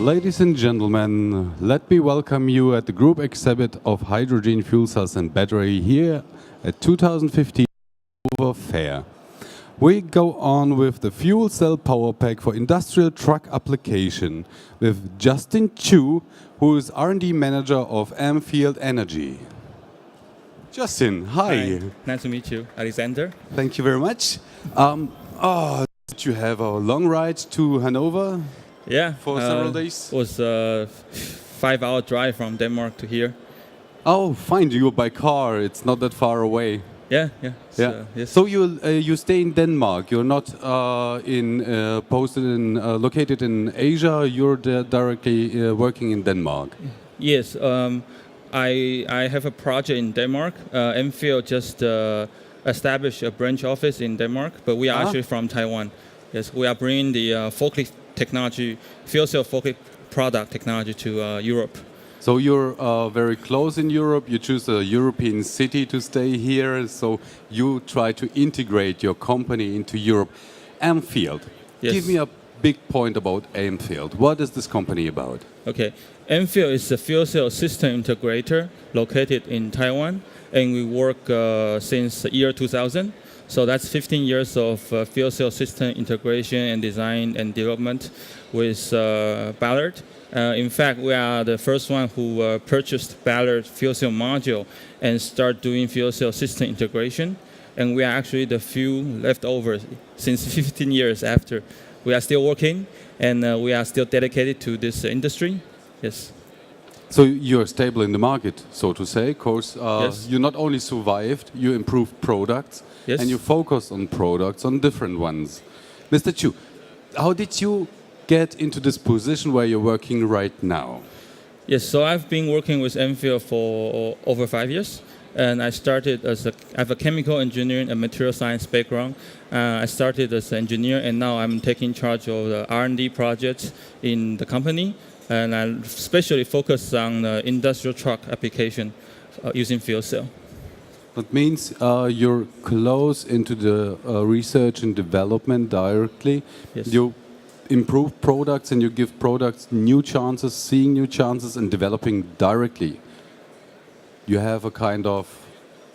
Ladies and gentlemen, let me welcome you at the group exhibit of hydrogen fuel cells and battery here at 2015 Hannover Fair. We go on with the fuel cell power pack for industrial truck application with Justin Chou, who is R&D manager of Amfield Energy. Justin, hi. Nice to meet you, Alexander. Thank you very much. Did you have a long ride to Hanover? Yeah. For several days? It was a 5-hour drive from Denmark to here. Oh, fine. You're by car. It's not that far away. Yeah. Yes. So you stay in Denmark. You're not located in Asia. You're directly working in Denmark. Yes. I have a project in Denmark. Amfield just established a branch office in Denmark, but we are actually from Taiwan. Yes, we are bringing the forklift technology, fuel cell forklift product technology to Europe. So you're very close in Europe. You choose a European city to stay here. So you try to integrate your company into Europe. Amfield. Yes. Give me a big point about Amfield. What is this company about? Okay. Amfield is a fuel cell system integrator located in Taiwan, and we work since the year 2000. So that's 15 years of fuel cell system integration and design and development with Ballard. In fact, we are the first one who purchased Ballard fuel cell module and start doing fuel cell system integration. And we are actually the few left over since 15 years after. We are still working, and we are still dedicated to this industry. Yes. So you're stable in the market, so to say, because Yes. you not only survived, you improved products, Yes. and you focus on products, on different ones. Mr. Chu, how did you get into this position where you're working right now? Yes, so I've been working with Amfield for over 5 years. And I started I have a chemical engineering and material science background. I started as an engineer, and now I'm taking charge of the R&D projects in the company. And I especially focus on industrial truck application using fuel cell. That means you're close into the research and development directly. Yes. You improve products and you give products new chances, seeing new chances and developing directly. You have a kind of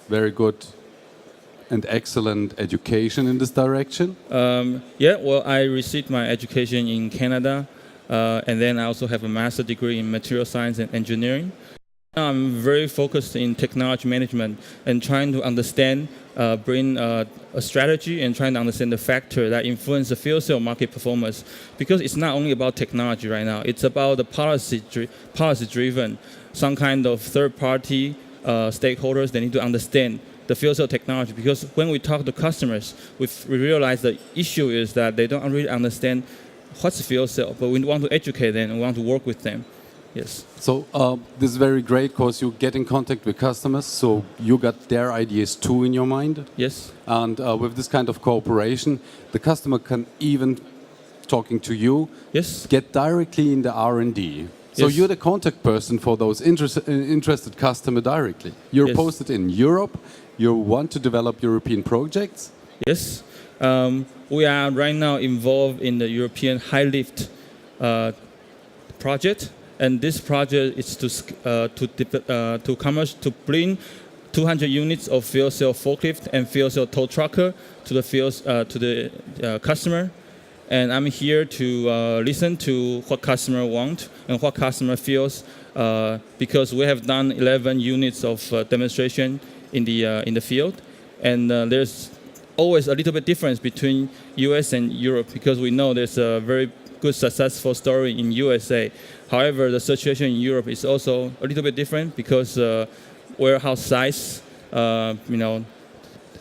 very good and excellent education in this direction? I received my education in Canada, and then I also have a master's degree in material science and engineering. I'm very focused in technology management and trying to understand, bring a strategy and trying to understand the factor that influence the fuel cell market performance. Because it's not only about technology right now, it's about the policy-driven, some kind of third-party stakeholders. They need to understand the fuel cell technology, because when we talk to customers, we realize the issue is that they don't really understand what's fuel cell, but we want to educate them and we want to work with them. Yes. So this is very great because you get in contact with customers, so you got their ideas too in your mind. Yes. And with this kind of cooperation, the customer can even, talking to you, yes, get directly in the R&D. So yes, you're the contact person for those interested customer directly. You're yes, posted in Europe. You want to develop European projects. Yes. We are right now involved in the European high lift project. And this project is to bring 200 units of fuel cell forklift and fuel cell tow trucker to the customer. And I'm here to listen to what customer want and what customer feels, because we have done 11 units of demonstration in the field, and there's always a little bit difference between US and Europe, because we know there's a very good successful story in USA. However, the situation in Europe is also a little bit different, because warehouse size,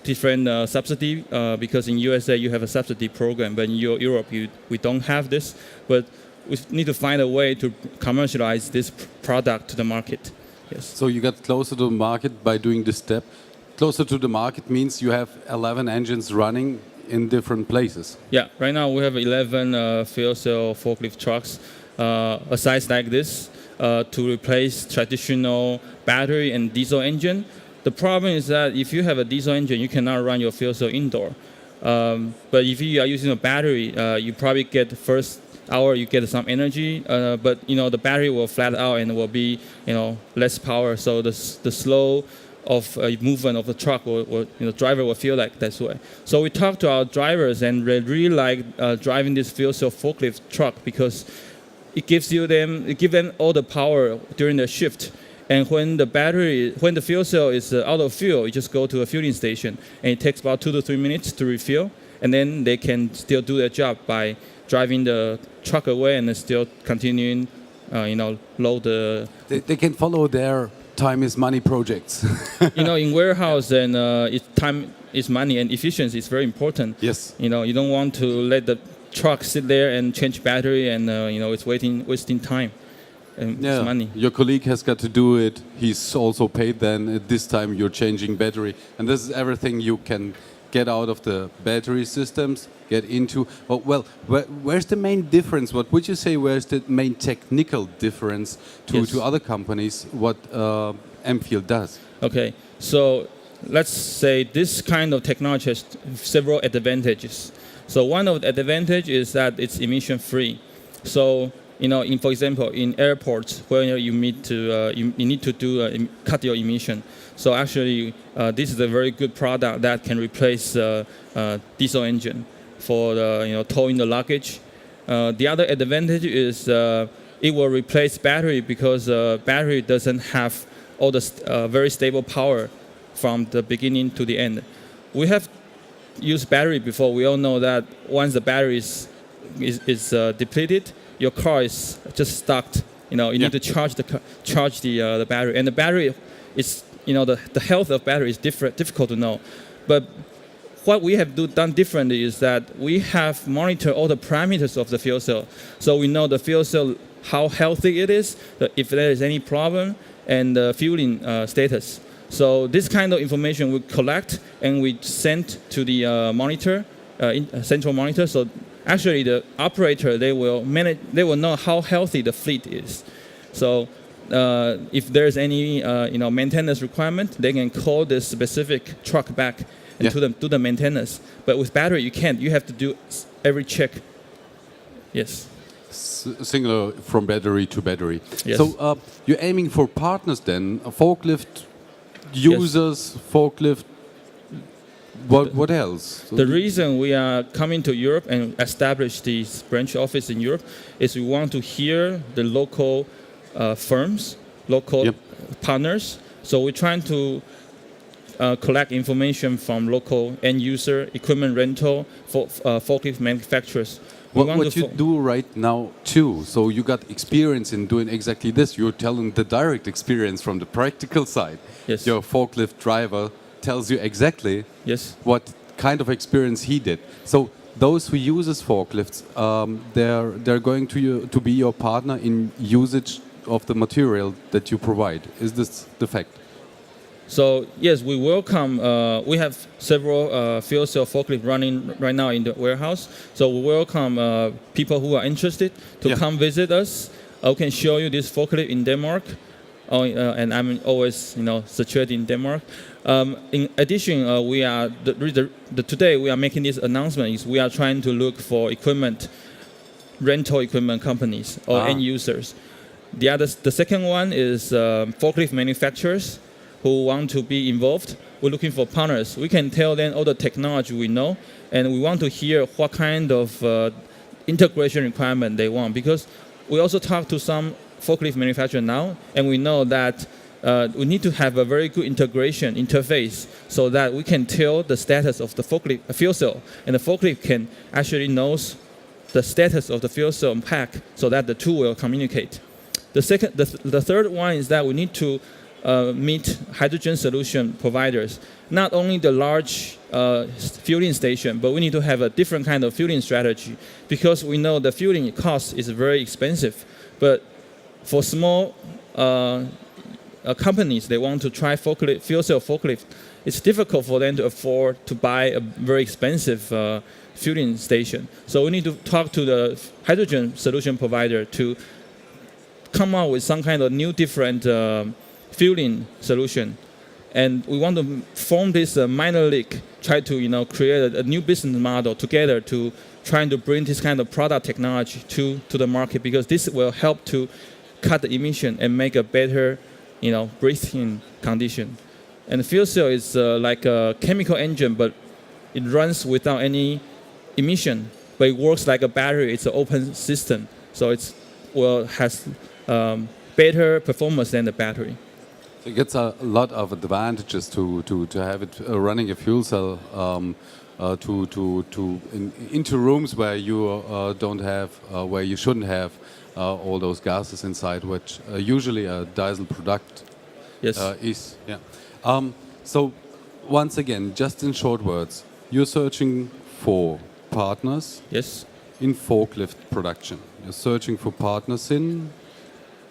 different subsidy, because in USA you have a subsidy program, but in Europe we don't have this. But we need to find a way to commercialize this product to the market. Yes. So you got closer to the market by doing this step. Closer to the market means you have 11 engines running in different places. Yeah, right now we have 11 fuel cell forklift trucks, a size like this, to replace traditional battery and diesel engine. The problem is that if you have a diesel engine, you cannot run your fuel cell indoor. But if you are using a battery, you probably get the first hour you get some energy, but the battery will flat out and will be less power. So the slow of movement of the truck or driver will feel like that's way. So we talked to our drivers and they really like driving this fuel cell forklift truck because it gives them all the power during the shift. And when the fuel cell is out of fuel, you just go to a filling station and it takes about 2 to 3 minutes to refill, and then they can still do their job by driving the truck away and then still continuing, load the. They can follow their time is money projects. In warehouse and time is money and efficiency is very important. Yes. You don't want to let the truck sit there and change battery and it's wasting time and it's money. Your colleague has got to do it. He's also paid. Then at this time you're changing battery, and this is everything you can get out of the battery systems. Get into. Well, where's the main difference? What would you say? Where's the main technical difference to other companies? What M-Field does? Okay, so let's say this kind of technology has several advantages. So one of the advantages is that it's emission free. So for example, in airports where you need to cut your emission. So actually, this is a very good product that can replace diesel engine for towing the luggage. The other advantage is it will replace battery because battery doesn't have all the very stable power from the beginning to the end. We have used battery before. We all know that once the battery is depleted, your car is just stuck. You need to charge the battery, and the battery is the health of battery is difficult to know. But what we have done differently is that we have monitored all the parameters of the fuel cell, so we know the fuel cell how healthy it is, if there is any problem, and the fueling status. So this kind of information we collect and we send to the monitor, central monitor. So actually, the operator they will know how healthy the fleet is. So if there's any maintenance requirement, they can call the specific truck back and do the maintenance. But with battery, you can't. You have to do every check. Yes. Singular from battery to battery. Yes. So you're aiming for partners then, forklift users, forklift. What else? The reason we are coming to Europe and establish this branch office in Europe is we want to hear the local firms, local partners. So we're trying to collect information from local end user, equipment rental, forklift manufacturers. What you do right now too, so you got experience in doing exactly this. You're telling the direct experience from the practical side. Yes. Your forklift driver tells you exactly what kind of experience he did. So those who uses forklifts, they're going to be your partner in usage of the material that you provide. Is this the fact? So yes, we welcome. We have several fuel cell forklift running right now in the warehouse. So we welcome people who are interested to come visit us. I can show you this forklift in Denmark, and I'm always situated in Denmark. In addition, today we are making this announcement. Is we are trying to look for rental equipment companies or end users. The second one is forklift manufacturers who want to be involved. We're looking for partners. We can tell them all the technology we know, and we want to hear what kind of integration requirement they want. Because we also talk to some forklift manufacturer now, and we know that we need to have a very good integration interface so that we can tell the status of the forklift fuel cell, and the forklift can actually knows the status of the fuel cell pack so that the two will communicate. The third one is that we need to meet hydrogen solution providers. Not only the large fueling station, but we need to have a different kind of fueling strategy because we know the fueling cost is very expensive. But for small companies, they want to try fuel cell forklift. It's difficult for them to afford to buy a very expensive fueling station. So we need to talk to the hydrogen solution provider to come up with some kind of new different fueling solution. And we want to form this minor league, try to create a new business model together to trying to bring this kind of product technology to the market because this will help to cut the emission and make a better breathing condition. And the fuel cell is like a chemical engine, but it runs without any emission, but it works like a battery. It's an open system, so has better performance than the battery. So it gets a lot of advantages to have it running a fuel cell into rooms where you don't have where you shouldn't have all those gases inside, which usually a diesel product is. Yeah. So once again, just in short words, you're searching for partners. Yes. In forklift production, you're searching for partners in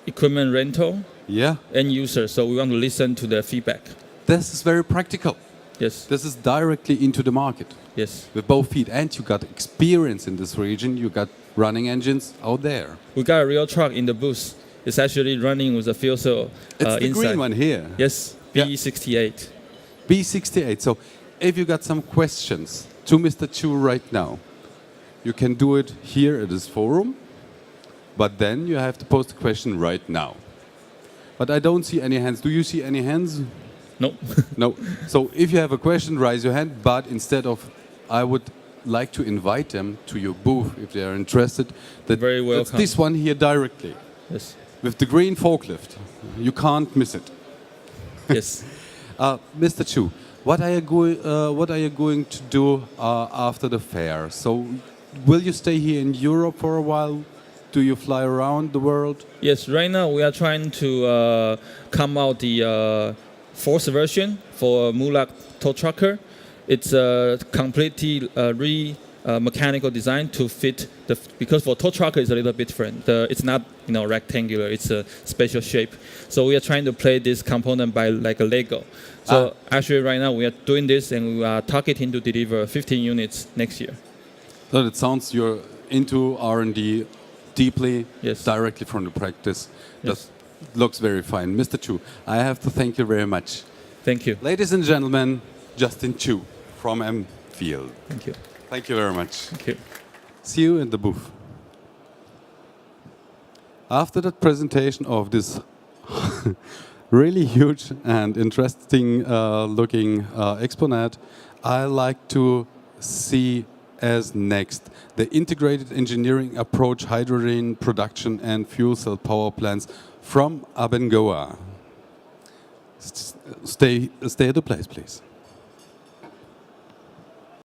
equipment rental. Yeah. End user. So we want to listen to their feedback. This is very practical. Yes. This is directly into the market. Yes. With both feet, and you got experience in this region. You got running engines out there. We got a real truck in the booth. It's actually running with a fuel cell it's the inside. green one here. Yes. B68. B68. So if you got some questions to Mr. Chou right now, you can do it here at this forum, but then you have to post a question right now. But I don't see any hands. Do you see any hands? No. No. So if you have a question, raise your hand, but instead of, I would like to invite them to your booth if they are interested. Very welcome. That's this one here directly. Yes. With the green forklift. You can't miss it. Yes. Mr. Chou, what are you going to do after the fair? So will you stay here in Europe for a while? Do you fly around the world? Yes, right now we are trying to come out the fourth version for Mulak tow trucker. It's a completely mechanical design to fit because for tow trucker is a little bit different. It's not rectangular. It's a special shape. So we are trying to play this component by like a Lego. So actually right now we are doing this and we are targeting to deliver 15 units next year. So it sounds you're into R&D deeply, yes. Directly from the practice. Yes. That looks very fine. Mr. Chou, I have to thank you very much. Thank you. Ladies and gentlemen, Justin Chou from M Field. Thank you. Thank you very much. Thank you. See you in the booth. After that presentation of this really huge and interesting looking exponent, I like to see as next the integrated engineering approach, hydrogen production and fuel cell power plants from Abengoa. Stay at the place, please.